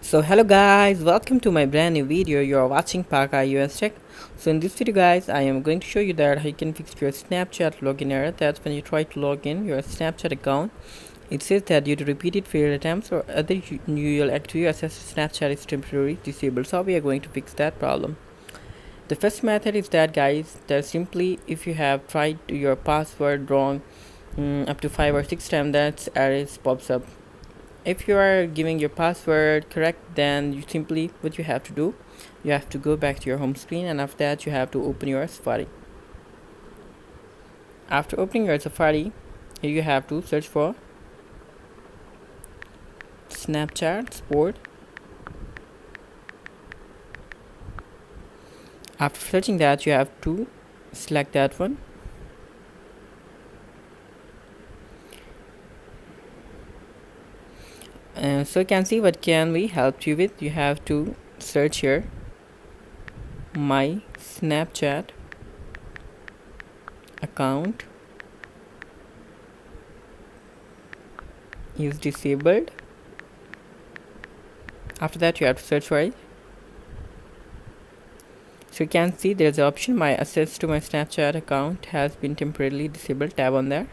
So hello guys, welcome to my brand new video. You are watching Parka US Tech. So in this video guys, I am going to show you that how you can fix your Snapchat login error. That's when you try to log in your Snapchat account. It says that due to repeated failed attempts or other unusual activity, access to Snapchat is temporarily disabled. So we are going to fix that problem. The first method is that guys, that simply if you have tried your password wrong up to 5 or 6 times, that error pops up. If you are giving your password correct, then you simply what you have to do, you have to go back to your home screen, and after that you have to open your Safari. After opening your Safari, here you have to search for Snapchat Sport. After searching that, you have to select that one. So you can see what can we help you with. You have to search here my Snapchat account is disabled. After that you have to search for it. So you can see there's an option, my access to my Snapchat account has been temporarily disabled. Tab on there.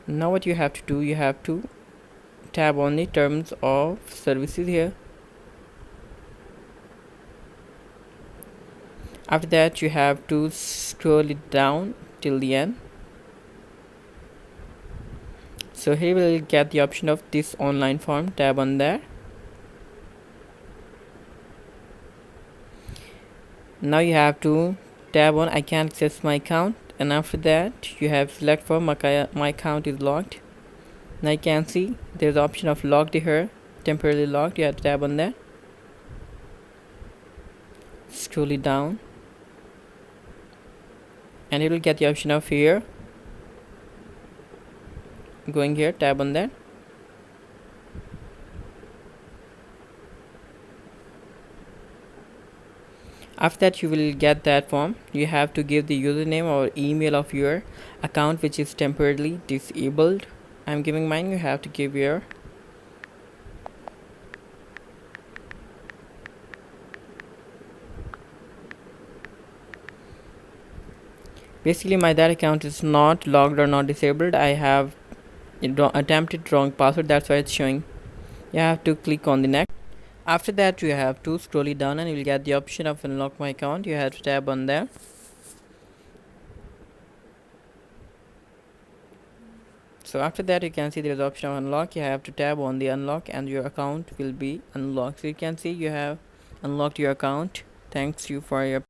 Now what you have to do, you have to tab on the terms of services here. After that you have to scroll it down till the end. So here we'll get the option of this online form. Tab on there. Now you have to tab on I can't access my account, and after that you have select for my account is locked. Now you can see there's the option of locked here, temporarily locked. You have to tab on that. Scroll it down and it will get the option of here. Going here, tab on that. After that you will get that form. You have to give the username or email of your account which is temporarily disabled. I'm giving mine. You have to give your basically my that account is not logged or not disabled. I have attempted wrong password, that's why it's showing. You have to click on the next. After that you have to scroll it down and you will get the option of unlock my account. You have to tab on there. So after that you can see there is option of unlock. You have to tab on the unlock and your account will be unlocked. So you can see you have unlocked your account. Thanks you for your